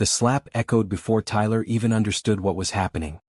The slap echoed before Tyler even understood what was happening.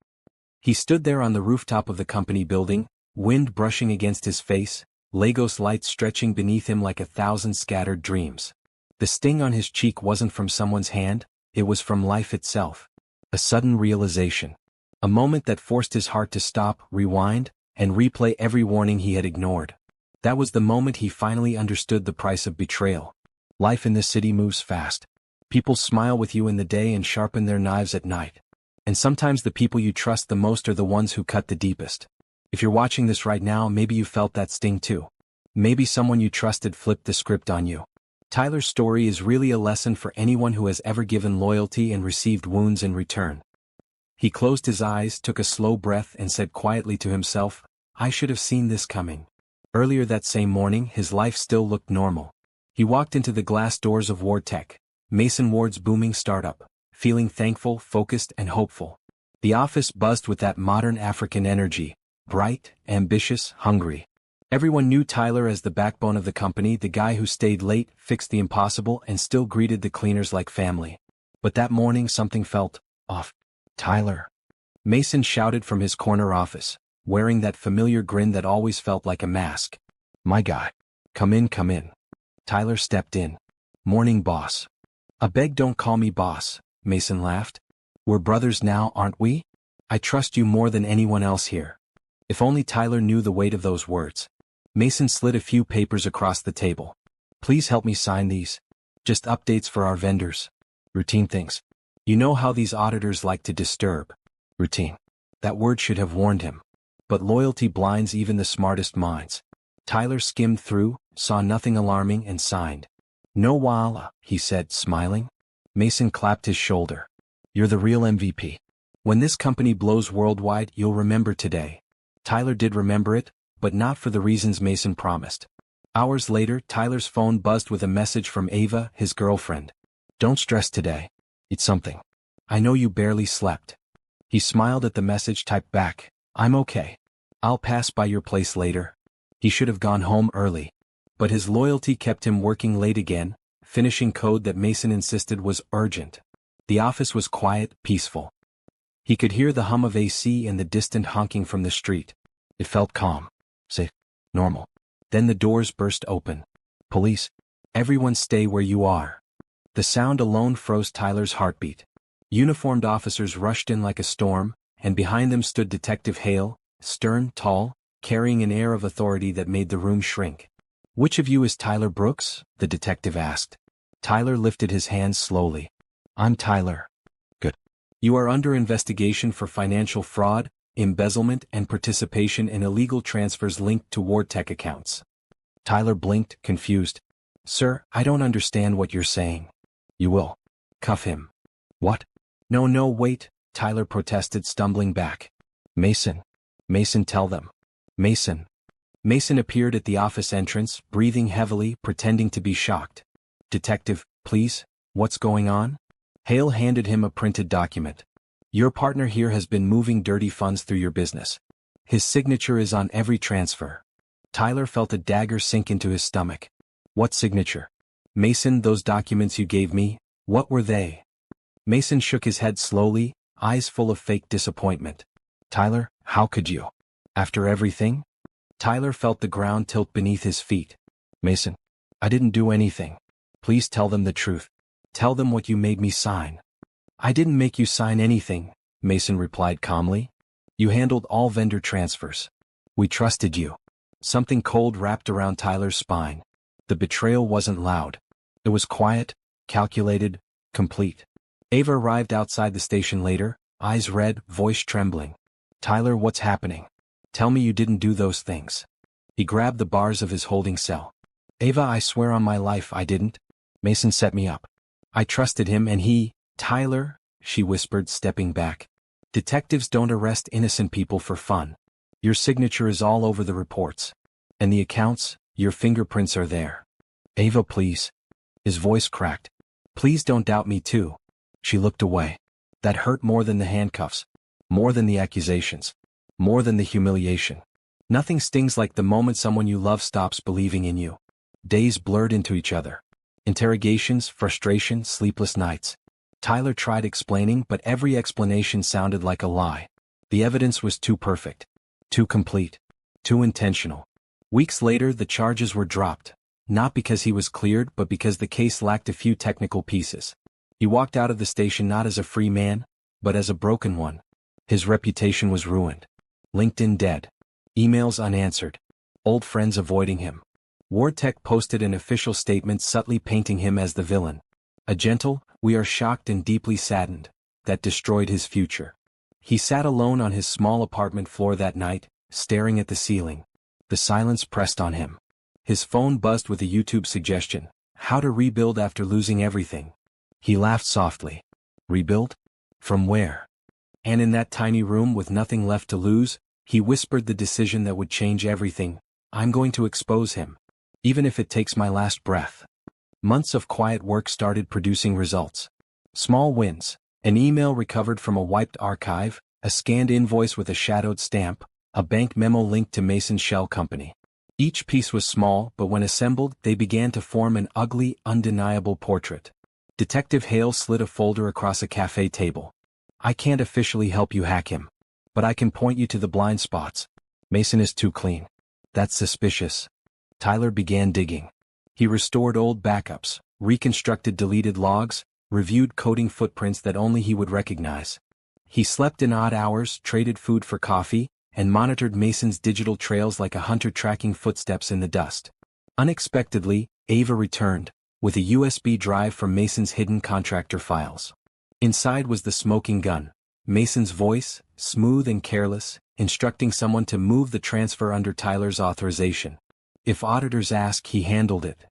He stood there on the rooftop of the company building, wind brushing against his face, Lagos lights stretching beneath him like 1,000 scattered dreams. The sting on his cheek wasn't from someone's hand, it was from life itself. A sudden realization. A moment that forced his heart to stop, rewind, and replay every warning he had ignored. That was the moment he finally understood the price of betrayal. Life in this city moves fast. People smile with you in the day and sharpen their knives at night. And sometimes the people you trust the most are the ones who cut the deepest. If you're watching this right now, maybe you felt that sting too. Maybe someone you trusted flipped the script on you. Tyler's story is really a lesson for anyone who has ever given loyalty and received wounds in return. He closed his eyes, took a slow breath, and said quietly to himself, "I should have seen this coming." Earlier that same morning, his life still looked normal. He walked into the glass doors of WardTech, Mason Ward's booming startup, feeling thankful, focused, and hopeful. The office buzzed with that modern African energy, bright, ambitious, hungry. Everyone knew Tyler as the backbone of the company, the guy who stayed late, fixed the impossible, and still greeted the cleaners like family. But that morning something felt off. "Tyler!" Mason shouted from his corner office, wearing that familiar grin that always felt like a mask. "My guy. Come in, come in." Tyler stepped in. "Morning, boss." "I beg don't call me boss," Mason laughed. "We're brothers now, aren't we? I trust you more than anyone else here." If only Tyler knew the weight of those words. Mason slid a few papers across the table. "Please help me sign these. Just updates for our vendors. Routine things. You know how these auditors like to disturb." Routine. That word should have warned him. But loyalty blinds even the smartest minds. Tyler skimmed through, saw nothing alarming, and signed. "No wala," he said, smiling. Mason clapped his shoulder. "You're the real MVP. When this company blows worldwide, you'll remember today." Tyler did remember it, but not for the reasons Mason promised. Hours later, Tyler's phone buzzed with a message from Ava, his girlfriend. "Don't stress today. It's something. I know you barely slept." He smiled at the message, typed back, "I'm okay. I'll pass by your place later." He should have gone home early. But his loyalty kept him working late again, finishing code that Mason insisted was urgent. The office was quiet, peaceful. He could hear the hum of AC and the distant honking from the street. It felt calm, safe, normal. Then the doors burst open. "Police. Everyone stay where you are." The sound alone froze Tyler's heartbeat. Uniformed officers rushed in like a storm, and behind them stood Detective Hale, stern, tall, carrying an air of authority that made the room shrink. "Which of you is Tyler Brooks?" the detective asked. Tyler lifted his hands slowly. "I'm Tyler." "Good. You are under investigation for financial fraud, embezzlement, and participation in illegal transfers linked to WardTech accounts." Tyler blinked, confused. "Sir, I don't understand what you're saying." "You will. Cuff him." "What?" No, wait," Tyler protested, stumbling back. "Mason. Mason, tell them." "Mason." Mason appeared at the office entrance, breathing heavily, pretending to be shocked. "Detective, please, what's going on?" Hale handed him a printed document. "Your partner here has been moving dirty funds through your business. His signature is on every transfer." Tyler felt a dagger sink into his stomach. "What signature?" "Mason, those documents you gave me, what were they?" Mason shook his head slowly, eyes full of fake disappointment. "Tyler, how could you? After everything?" Tyler felt the ground tilt beneath his feet. "Mason, I didn't do anything. Please tell them the truth. Tell them what you made me sign." "I didn't make you sign anything," Mason replied calmly. "You handled all vendor transfers. We trusted you." Something cold wrapped around Tyler's spine. The betrayal wasn't loud. It was quiet, calculated, complete. Ava arrived outside the station later, eyes red, voice trembling. "Tyler, what's happening? Tell me you didn't do those things." He grabbed the bars of his holding cell. "Ava, I swear on my life I didn't. Mason set me up. I trusted him and he—" "Tyler," she whispered, stepping back. "Detectives don't arrest innocent people for fun. Your signature is all over the reports. And the accounts, your fingerprints are there. Ava, please." His voice cracked. "Please don't doubt me too." She looked away. That hurt more than the handcuffs. More than the accusations. More than the humiliation. Nothing stings like the moment someone you love stops believing in you. Days blurred into each other. Interrogations, frustration, sleepless nights. Tyler tried explaining, but every explanation sounded like a lie. The evidence was too perfect, too complete, too intentional. Weeks later, the charges were dropped, not because he was cleared but because the case lacked a few technical pieces. He walked out of the station not as a free man, but as a broken one. His reputation was ruined. LinkedIn dead. Emails unanswered. Old friends avoiding him. WarTech posted an official statement subtly painting him as the villain. A gentle, "We are shocked and deeply saddened," that destroyed his future. He sat alone on his small apartment floor that night, staring at the ceiling. The silence pressed on him. His phone buzzed with a YouTube suggestion, "How to rebuild after losing everything." He laughed softly. Rebuild? From where? And in that tiny room with nothing left to lose, he whispered the decision that would change everything. "I'm going to expose him. Even if it takes my last breath." Months of quiet work started producing results. Small wins. An email recovered from a wiped archive, a scanned invoice with a shadowed stamp, a bank memo linked to Mason's shell company. Each piece was small, but when assembled, they began to form an ugly, undeniable portrait. Detective Hale slid a folder across a cafe table. "I can't officially help you hack him, but I can point you to the blind spots. Mason is too clean. That's suspicious." Tyler began digging. He restored old backups, reconstructed deleted logs, reviewed coding footprints that only he would recognize. He slept in odd hours, traded food for coffee, and monitored Mason's digital trails like a hunter tracking footsteps in the dust. Unexpectedly, Ava returned, with a USB drive from Mason's hidden contractor files. Inside was the smoking gun. Mason's voice, smooth and careless, instructing someone to move the transfer under Tyler's authorization. If auditors ask, he handled it.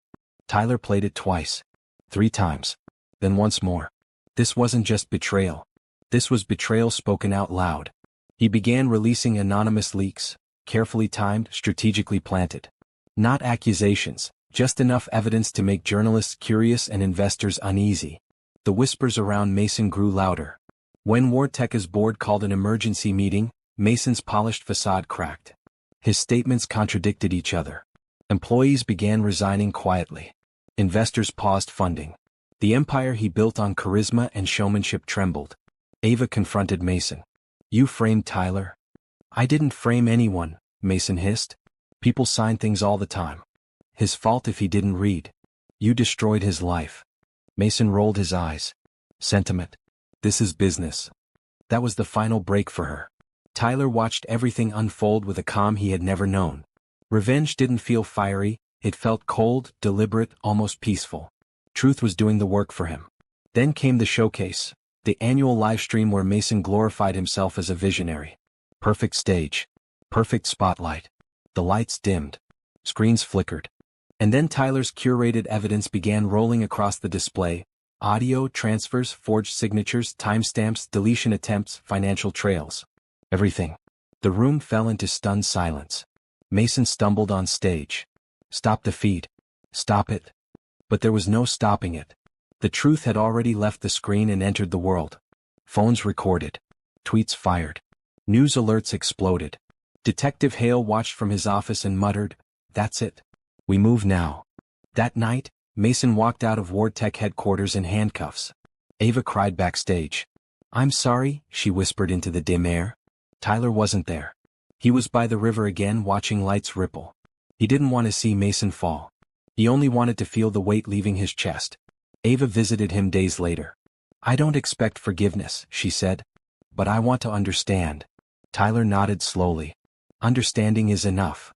Tyler played it twice. 3 times. Then once more. This wasn't just betrayal. This was betrayal spoken out loud. He began releasing anonymous leaks, carefully timed, strategically planted. Not accusations, just enough evidence to make journalists curious and investors uneasy. The whispers around Mason grew louder. When WarTech's board called an emergency meeting, Mason's polished facade cracked. His statements contradicted each other. Employees began resigning quietly. Investors paused funding. The empire he built on charisma and showmanship trembled. Ava confronted Mason. "You framed Tyler." "I didn't frame anyone," Mason hissed. "People sign things all the time. His fault if he didn't read." "You destroyed his life." Mason rolled his eyes. "Sentiment. This is business." That was the final break for her. Tyler watched everything unfold with a calm he had never known. Revenge didn't feel fiery, it felt cold, deliberate, almost peaceful. Truth was doing the work for him. Then came the showcase, the annual livestream where Mason glorified himself as a visionary. Perfect stage. Perfect spotlight. The lights dimmed. Screens flickered. And then Tyler's curated evidence began rolling across the display. Audio, transfers, forged signatures, timestamps, deletion attempts, financial trails. Everything. The room fell into stunned silence. Mason stumbled on stage. "Stop the feed. Stop it." But there was no stopping it. The truth had already left the screen and entered the world. Phones recorded. Tweets fired. News alerts exploded. Detective Hale watched from his office and muttered, "That's it. We move now." That night, Mason walked out of WarTech headquarters in handcuffs. Ava cried backstage. "I'm sorry," she whispered into the dim air. Tyler wasn't there. He was by the river again, watching lights ripple. He didn't want to see Mason fall. He only wanted to feel the weight leaving his chest. Ava visited him days later. "I don't expect forgiveness," she said. "But I want to understand." Tyler nodded slowly. "Understanding is enough."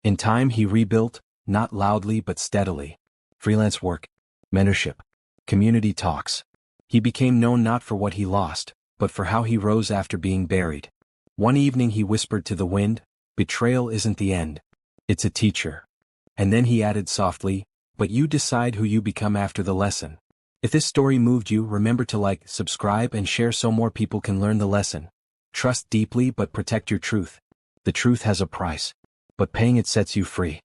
In time he rebuilt, not loudly but steadily. Freelance work, mentorship, community talks. He became known not for what he lost, but for how he rose after being buried. One evening he whispered to the wind, "Betrayal isn't the end. It's a teacher." And then he added softly, "But you decide who you become after the lesson." If this story moved you, remember to like, subscribe, and share so more people can learn the lesson. Trust deeply but protect your truth. The truth has a price, but paying it sets you free.